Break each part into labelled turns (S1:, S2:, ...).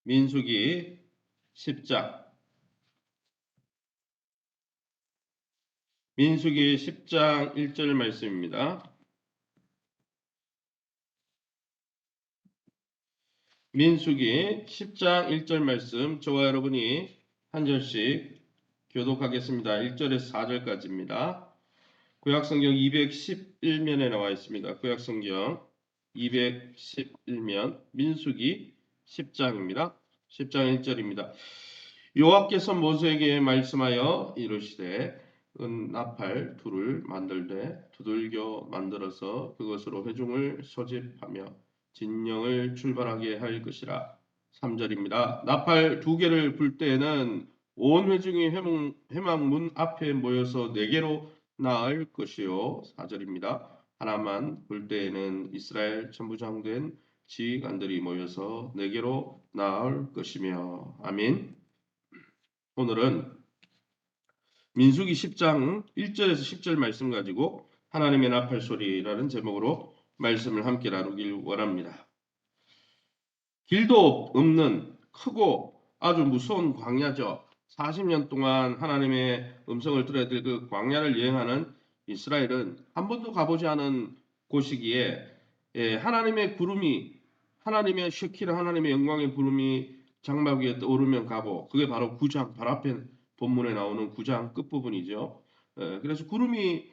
S1: 민수기 10장. 민수기 10장 1절 말씀입니다. 민수기 10장 1절 말씀, 저와 여러분이 한 절씩 교독하겠습니다. 1절에서 4절까지입니다. 구약성경 211면에 나와 있습니다. 구약성경 211면 민수기 10장입니다. 10장 1절입니다. 여호와께서 모세에게 말씀하여 이르시되 은나팔 둘을 만들되 두들겨 만들어서 그것으로 회중을 소집하며 진영을 출발하게 할 것이라. 3절입니다. 나팔 두 개를 불 때에는 온 회중이 회막문 앞에 모여서 네 개로 나을 것이요. 4절입니다. 하나만 불 때에는 이스라엘 천부장된 지휘관들이 모여서 네 개로 나을 것이며. 아멘. 오늘은 민수기 10장 1절에서 10절 말씀 가지고 하나님의 나팔 소리라는 제목으로 말씀을 함께 나누길 원합니다. 길도 없는 크고 아주 무서운 광야죠. 40년 동안 하나님의 음성을 들어야 될 그 광야를 여행하는 이스라엘은 한 번도 가보지 않은 곳이기에 하나님의 구름이, 하나님의 쉐키라, 하나님의 영광의 구름이 장막 위에 떠오르면 가고, 그게 바로 9장 바로 앞에 본문에 나오는 9장 끝부분이죠. 그래서 구름이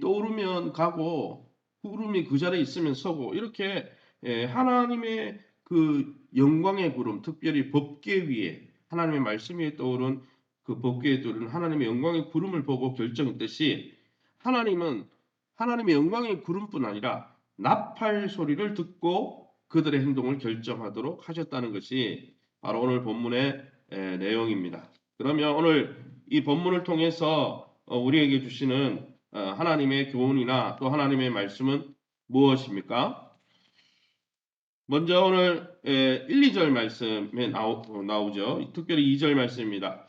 S1: 떠오르면 가고 구름이 그 자리에 있으면 서고, 이렇게 하나님의 그 영광의 구름, 특별히 법궤 위에, 하나님의 말씀 위에 떠오른 그 법궤에 떠오른 하나님의 영광의 구름을 보고 결정했듯이, 하나님은 하나님의 영광의 구름뿐 아니라 나팔 소리를 듣고 그들의 행동을 결정하도록 하셨다는 것이 바로 오늘 본문의 내용입니다. 그러면 오늘 이 본문을 통해서 우리에게 주시는 하나님의 교훈이나 또 하나님의 말씀은 무엇입니까? 먼저 오늘 1, 2절 말씀에 나오죠. 특별히 2절 말씀입니다.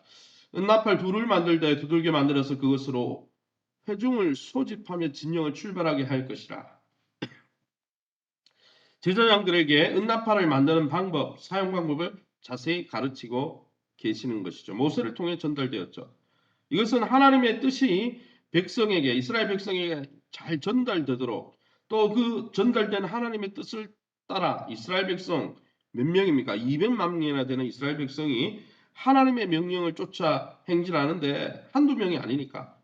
S1: 은나팔 둘을 만들되 두들겨 만들어서 그것으로 회중을 소집하며 진영을 출발하게 할 것이라. 제사장들에게 은나팔을 만드는 방법, 사용 방법을 자세히 가르치고 계시는 것이죠. 모세를 통해 전달되었죠. 이것은 하나님의 뜻이 백성에게, 이스라엘 백성에게 잘 전달되도록, 또 그 전달된 하나님의 뜻을 따라 이스라엘 백성 몇 명입니까? 200만 명이나 되는 이스라엘 백성이 하나님의 명령을 쫓아 행진하는데 한두 명이 아니니까,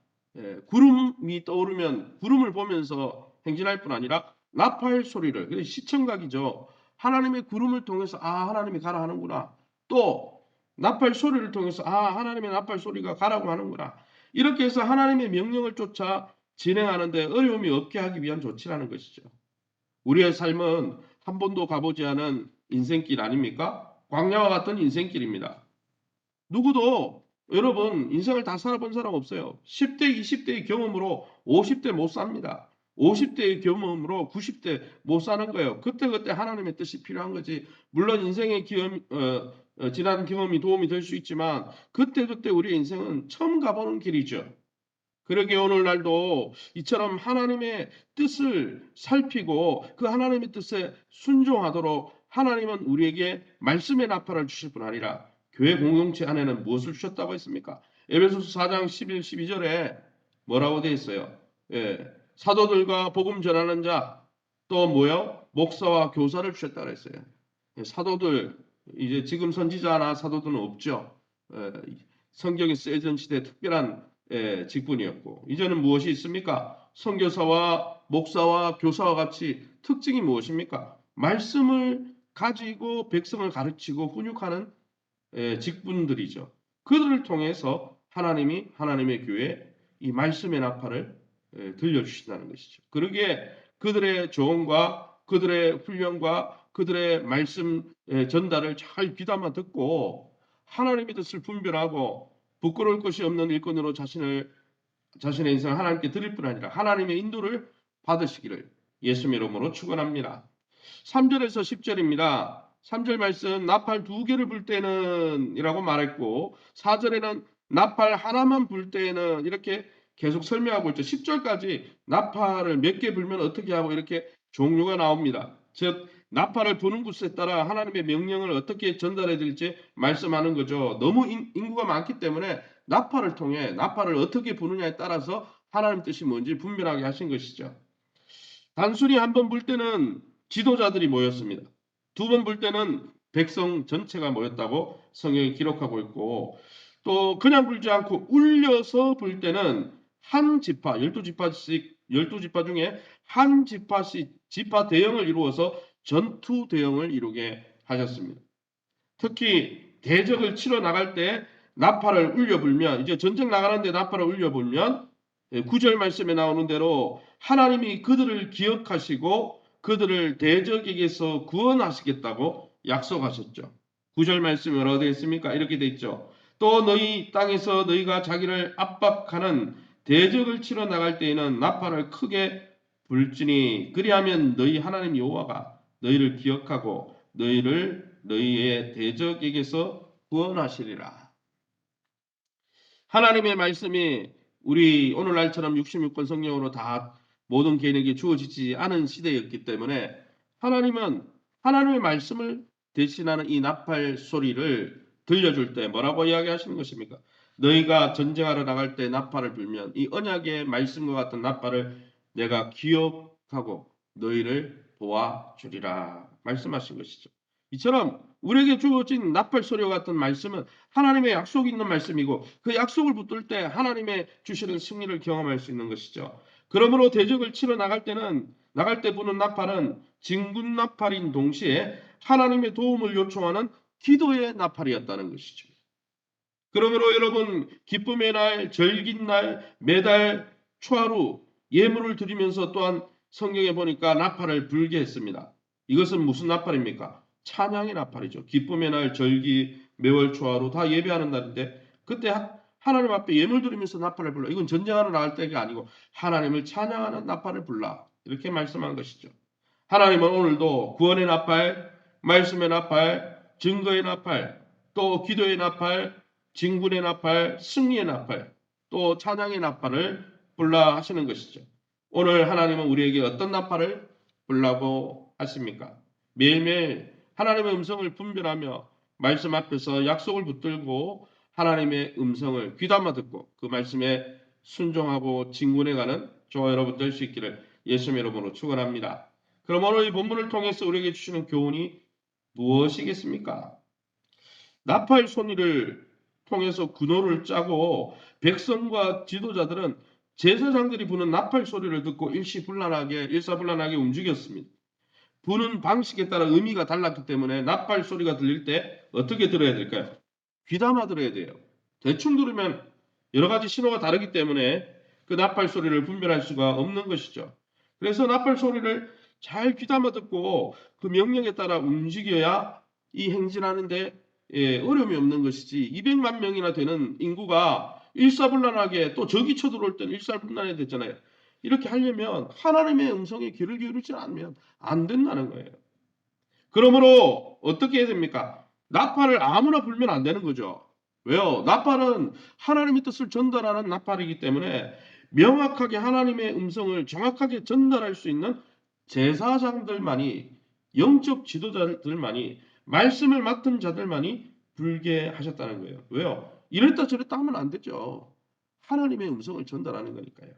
S1: 구름이 떠오르면 구름을 보면서 행진할 뿐 아니라 나팔 소리를, 시청각이죠. 하나님의 구름을 통해서 하나님이 가라 하는구나. 또 나팔 소리를 통해서 하나님의 나팔 소리가 가라고 하는구나. 이렇게 해서 하나님의 명령을 쫓아 진행하는데 어려움이 없게 하기 위한 조치라는 것이죠. 우리의 삶은 한 번도 가보지 않은 인생길 아닙니까? 광야와 같은 인생길입니다. 누구도 여러분 인생을 다 살아본 사람 없어요. 10대, 20대의 경험으로 50대 못 삽니다. 50대의 경험으로 90대 못 사는 거예요. 그때그때 하나님의 뜻이 필요한 거지. 물론 인생의 지난 경험이 도움이 될 수 있지만 그때그때 우리의 인생은 처음 가보는 길이죠. 그러기에 오늘날도 이처럼 하나님의 뜻을 살피고 그 하나님의 뜻에 순종하도록 하나님은 우리에게 말씀의 나팔을 주실 뿐 아니라 교회 공동체 안에는 무엇을 주셨다고 했습니까? 에베소서 4장 11, 12절에 뭐라고 되어 있어요? 사도들과 복음 전하는 자, 또 뭐요? 목사와 교사를 주셨다고 했어요. 사도들, 이제 지금 선지자나 사도들은 없죠. 성경이 쓰여진 시대에 특별한 직분이었고, 이제는 무엇이 있습니까? 선교사와 목사와 교사와 같이 특징이 무엇입니까? 말씀을 가지고 백성을 가르치고 훈육하는 직분들이죠. 그들을 통해서 하나님이 하나님의 교회에 이 말씀의 나팔을 들려주신다는 것이죠. 그러기에 그들의 조언과 그들의 훈련과 그들의 말씀 전달을 잘 귀담아 듣고 하나님의 뜻을 분별하고 부끄러울 것이 없는 일꾼으로 자신의 인생을 하나님께 드릴 뿐 아니라 하나님의 인도를 받으시기를 예수님의 이름으로 축원합니다. 3절에서 10절입니다. 3절 말씀, 나팔 두 개를 불 때는 이라고 말했고, 4절에는 나팔 하나만 불 때는 이렇게 계속 설명하고 있죠. 10절까지 나팔을 몇 개 불면 어떻게 하고 이렇게 종류가 나옵니다. 즉 나팔을 부는 곳에 따라 하나님의 명령을 어떻게 전달해야 될지 말씀하는 거죠. 너무 인구가 많기 때문에 나팔을 통해 나팔을 어떻게 부느냐에 따라서 하나님 뜻이 뭔지 분별하게 하신 것이죠. 단순히 한 번 불 때는 지도자들이 모였습니다. 두 번 불 때는 백성 전체가 모였다고 성경이 기록하고 있고, 또 그냥 불지 않고 울려서 불 때는 한 지파, 12지파씩, 12지파 중에 한 지파씩 지파 대형을 이루어서 전투 대형을 이루게 하셨습니다. 특히 대적을 치러 나갈 때 나팔을 울려 불면, 이제 전쟁 나가는데 나팔을 울려 불면 9절 말씀에 나오는 대로 하나님이 그들을 기억하시고 그들을 대적에게서 구원하시겠다고 약속하셨죠. 9절 말씀이 뭐라고 되어 있습니까? 이렇게 되어 있죠. 또 너희 땅에서 너희가 자기를 압박하는 대적을 치러 나갈 때에는 나팔을 크게 불지니 그리하면 너희 하나님 여호와가 너희를 기억하고 너희를 너희의 대적에게서 구원하시리라. 하나님의 말씀이 우리 오늘날처럼 66권 성경으로 다 모든 개인에게 주어지지 않은 시대였기 때문에 하나님은 하나님의 말씀을 대신하는 이 나팔 소리를 들려줄 때 뭐라고 이야기하시는 것입니까? 너희가 전쟁하러 나갈 때 나팔을 불면 이 언약의 말씀과 같은 나팔을 내가 기억하고 너희를 도와주리라 말씀하신 것이죠. 이처럼 우리에게 주어진 나팔 소리와 같은 말씀은 하나님의 약속이 있는 말씀이고 그 약속을 붙들 때 하나님의 주시는 승리를 경험할 수 있는 것이죠. 그러므로 대적을 치러 나갈 때 부는 나팔은 진군 나팔인 동시에 하나님의 도움을 요청하는 기도의 나팔이었다는 것이죠. 그러므로 여러분 기쁨의 날, 절긴 날, 매달 초하루 예물을 드리면서 또한 성경에 보니까 나팔을 불게 했습니다. 이것은 무슨 나팔입니까? 찬양의 나팔이죠. 기쁨의 날, 절기, 매월 초하루 다 예배하는 날인데 그때 하나님 앞에 예물 드리면서 나팔을 불러. 이건 전쟁하러 나갈 때가 아니고 하나님을 찬양하는 나팔을 불라. 이렇게 말씀한 것이죠. 하나님은 오늘도 구원의 나팔, 말씀의 나팔, 증거의 나팔, 또 기도의 나팔, 진군의 나팔, 승리의 나팔, 또 찬양의 나팔을 불라 하시는 것이죠. 오늘 하나님은 우리에게 어떤 나팔을 불라고 하십니까? 매일매일 하나님의 음성을 분별하며 말씀 앞에서 약속을 붙들고 하나님의 음성을 귀담아 듣고 그 말씀에 순종하고 진군해가는 저와 여러분 될 수 있기를 예수님의 이름으로 축원합니다. 그럼 오늘 이 본문을 통해서 우리에게 주시는 교훈이 무엇이겠습니까? 나팔 소리를 통해서 군호를 짜고 백성과 지도자들은 제사장들이 부는 나팔 소리를 듣고 일사불란하게 움직였습니다. 부는 방식에 따라 의미가 달랐기 때문에 나팔 소리가 들릴 때 어떻게 들어야 될까요? 귀담아 들어야 돼요. 대충 들으면 여러 가지 신호가 다르기 때문에 그 나팔 소리를 분별할 수가 없는 것이죠. 그래서 나팔 소리를 잘 귀담아 듣고 그 명령에 따라 움직여야 이 행진하는데 어려움이 없는 것이지 200만 명이나 되는 인구가 일사불란하게 또 적이 쳐들어올 때는 일사불란하게 됐잖아요. 이렇게 하려면 하나님의 음성에 귀를 기울이지 않으면 안 된다는 거예요. 그러므로 어떻게 해야 됩니까? 나팔을 아무나 불면 안 되는 거죠. 왜요? 나팔은 하나님의 뜻을 전달하는 나팔이기 때문에 명확하게 하나님의 음성을 정확하게 전달할 수 있는 제사장들만이 영적 지도자들만이 말씀을 맡은 자들만이 불게 하셨다는 거예요. 왜요? 이랬다 저랬다 하면 안 되죠. 하나님의 음성을 전달하는 거니까요.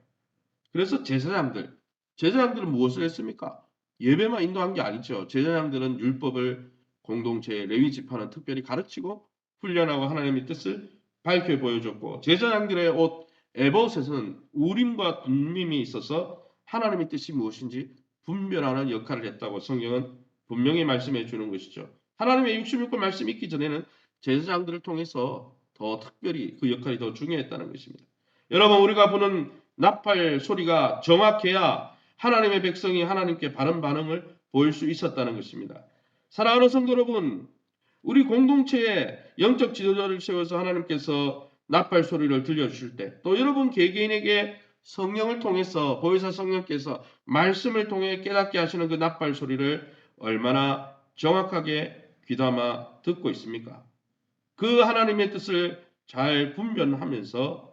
S1: 그래서 제사장들은 무엇을 했습니까? 예배만 인도한 게 아니죠. 제사장들은 율법을 공동체 레위 지파는 특별히 가르치고 훈련하고 하나님의 뜻을 밝혀 보여줬고 제사장들의 옷 에봇에서는 우림과 둠밈이 있어서 하나님의 뜻이 무엇인지 분별하는 역할을 했다고 성경은 분명히 말씀해 주는 것이죠. 하나님의 66권 말씀이 있기 전에는 제사장들을 통해서 더 특별히 그 역할이 더 중요했다는 것입니다. 여러분 우리가 보는 나팔 소리가 정확해야 하나님의 백성이 하나님께 바른 반응을 보일 수 있었다는 것입니다. 사랑하는 성도 여러분, 우리 공동체에 영적 지도자를 세워서 하나님께서 나팔 소리를 들려주실 때, 또 여러분 개개인에게 성령을 통해서 보혜사 성령께서 말씀을 통해 깨닫게 하시는 그 나팔 소리를 얼마나 정확하게 귀담아 듣고 있습니까? 그 하나님의 뜻을 잘 분별하면서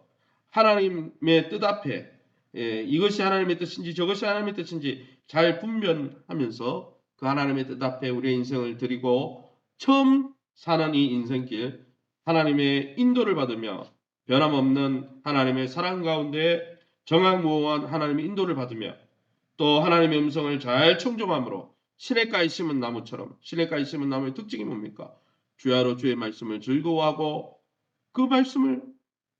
S1: 하나님의 뜻 앞에 이것이 하나님의 뜻인지 저것이 하나님의 뜻인지 잘 분별하면서 그 그 하나님의 뜻 앞에 우리의 인생을 드리고 처음 사는 이 인생길 하나님의 인도를 받으며 변함없는 하나님의 사랑 가운데 정확무호한 하나님의 인도를 받으며 또 하나님의 음성을 잘 청종함으로 시냇가에 심은 나무처럼, 시냇가에 심은 나무의 특징이 뭡니까? 주야로 주의 말씀을 즐거워하고 그 말씀을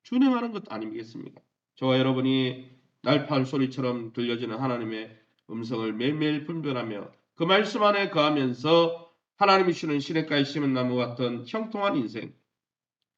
S1: 준행하는 것 아니겠습니까? 저와 여러분이 날파울 소리처럼 들려지는 하나님의 음성을 매일매일 분별하며 그 말씀 안에 거하면서 하나님이 주는 시냇가에 심은 나무 같은 형통한 인생,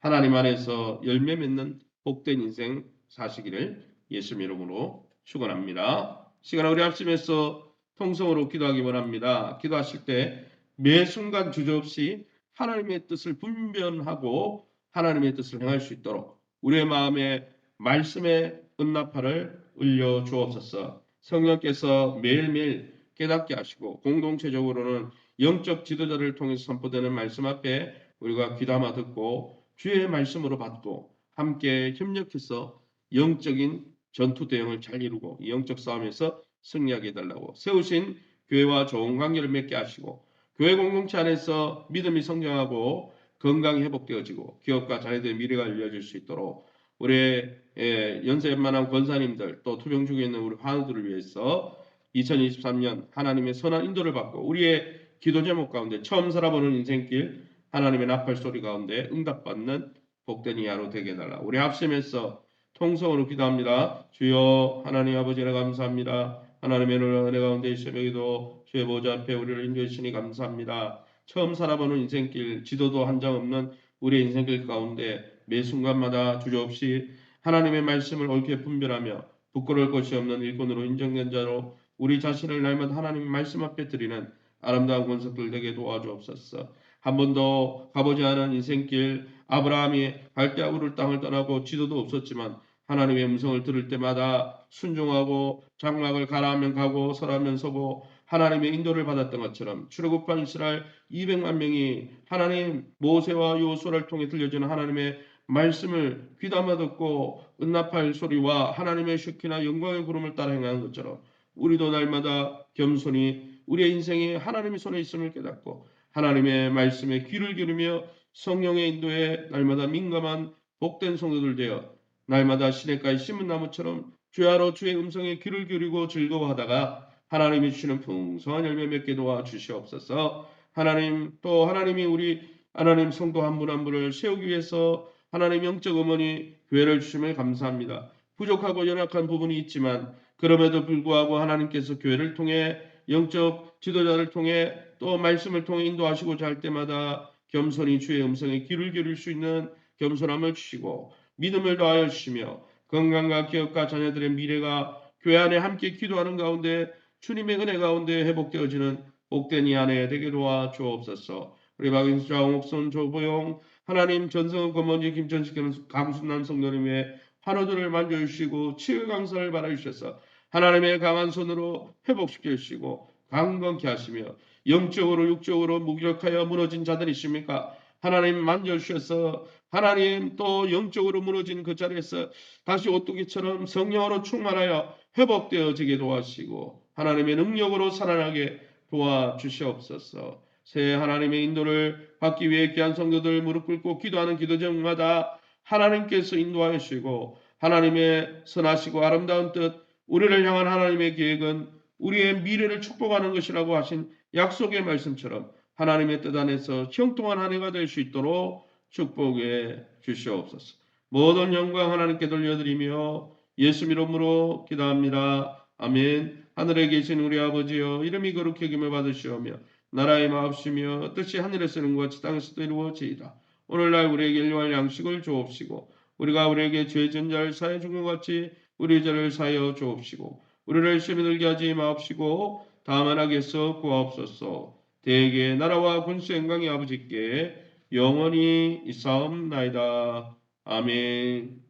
S1: 하나님 안에서 열매 맺는 복된 인생 사시기를 예수님 이름으로 축원합니다. 시간 우리 합심해서 통성으로 기도하기 원합니다. 기도하실 때 매 순간 주저없이 하나님의 뜻을 분별하고 하나님의 뜻을 행할 수 있도록 우리의 마음에 말씀의 은나팔을 울려 주옵소서. 성령께서 매일매일 깨닫게 하시고 공동체적으로는 영적 지도자를 통해서 선포되는 말씀 앞에 우리가 귀담아 듣고 주의 말씀으로 받고 함께 협력해서 영적인 전투 대응을 잘 이루고 영적 싸움에서 승리하게 해달라고 세우신 교회와 좋은 관계를 맺게 하시고 교회 공동체 안에서 믿음이 성장하고 건강이 회복되어지고 기업과 자녀들의 미래가 열려질 수 있도록 우리의 연세만한 권사님들 또 투병 중에 있는 우리 환우들을 위해서 2023년 하나님의 선한 인도를 받고 우리의 기도 제목 가운데 처음 살아보는 인생길 하나님의 나팔 소리 가운데 응답받는 복된 이하로 되게 해달라. 우리 합심해서 통성으로 기도합니다. 주여 하나님 아버지 를 감사합니다. 하나님의 은혜 가운데 새벽에도 주의 보좌 앞에 우리를 인도해 주시니 감사합니다. 처음 살아보는 인생길 지도도 한 장 없는 우리의 인생길 가운데 매 순간마다 주저없이 하나님의 말씀을 옳게 분별하며 부끄러울 것이 없는 일꾼으로 인정된 자로 우리 자신을 날마다 하나님의 말씀 앞에 드리는 아름다운 권속들 되게 도와주옵소서. 한 번도 가보지 않은 인생길 아브라함이 갈대아 우르 땅을 떠나고 지도도 없었지만 하나님의 음성을 들을 때마다 순종하고 장막을 가라하면 가고 설하면 서고 하나님의 인도를 받았던 것처럼 출애굽한 이스라엘 200만 명이 하나님 모세와 여호수아를 통해 들려주는 하나님의 말씀을 귀담아 듣고 은나팔 소리와 하나님의 슈키나 영광의 구름을 따라 행하는 것처럼 우리도 날마다 겸손히 우리의 인생이 하나님의 손에 있음을 깨닫고 하나님의 말씀에 귀를 기울이며 성령의 인도에 날마다 민감한 복된 성도들 되어 날마다 시냇가에 심은 나무처럼 주야로 주의 음성에 귀를 기울이고 즐거워하다가 하나님이 주시는 풍성한 열매 맺게 도와 주시옵소서. 하나님 또 하나님이 우리 하나님 성도 한 분 한 분을 세우기 위해서 하나님 영적 어머니 교회를 주심을 감사합니다. 부족하고 연약한 부분이 있지만 그럼에도 불구하고 하나님께서 교회를 통해 영적 지도자를 통해 또 말씀을 통해 인도하시고자 할 때마다 겸손히 주의 음성에 귀를 기울일 수 있는 겸손함을 주시고 믿음을 더하여 주시며 건강과 기업과 자녀들의 미래가 교회 안에 함께 기도하는 가운데 주님의 은혜 가운데 회복되어지는 복된 이 안에 되게 도와 주옵소서. 우리 박인수 장옥선 조보용 하나님 전성은 권먼지 김천식 강순남 성도님의 환우들을 만져주시고 치유 강사를 바라주셔서 하나님의 강한 손으로 회복시켜 주시고 강건케 하시며 영적으로 육적으로 무기력하여 무너진 자들 있습니까? 하나님 만져주셔서 하나님 또 영적으로 무너진 그 자리에서 다시 오뚜기처럼 성령으로 충만하여 회복되어지게 도와주시고 하나님의 능력으로 살아나게 도와주시옵소서. 새 하나님의 인도를 받기 위해 귀한 성도들 무릎 꿇고 기도하는 기도 제목마다 하나님께서 인도하여 주시고 하나님의 선하시고 아름다운 뜻 우리를 향한 하나님의 계획은 우리의 미래를 축복하는 것이라고 하신 약속의 말씀처럼 하나님의 뜻 안에서 형통한 한 해가 될 수 있도록 축복해 주시옵소서. 모든 영광 하나님께 돌려드리며 예수 이름으로 기도합니다. 아멘. 하늘에 계신 우리 아버지여 이름이 거룩히 여김을 받으시오며 나라의 마옵시며 뜻이 하늘에서 이룬 것 같이 땅에서도 이루어지이다. 오늘날 우리에게 일용할 양식을 주옵시고 우리가 우리에게 죄진 자를 사하여 준 것 같이 우리 죄를 사하여 주옵시고 우리를 시험에 들게 하지 마옵시고 다만 악에서 구하옵소서. 대개 나라와 군수 영광이 아버지께 영원히 있사옵나이다. 아멘.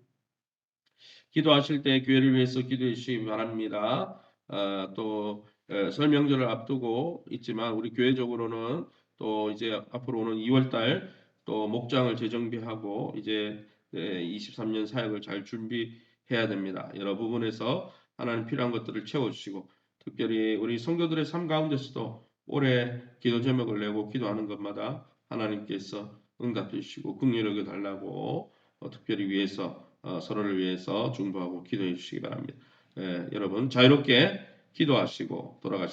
S1: 기도하실 때 교회를 위해서 기도해 주시기 바랍니다. 또 설명절을 앞두고 있지만 우리 교회적으로는 또 이제 앞으로 오는 2월달 또 목장을 재정비하고 이제 23년 사역을 잘 준비해야 됩니다. 여러 부분에서 하나님 필요한 것들을 채워주시고 특별히 우리 성도들의 삶 가운데서도 올해 기도 제목을 내고 기도하는 것마다 하나님께서 응답해 주시고 긍휼히 여겨 달라고 특별히 위해서 서로를 위해서 중보하고 기도해 주시기 바랍니다. 여러분 자유롭게 기도하시고 돌아가시기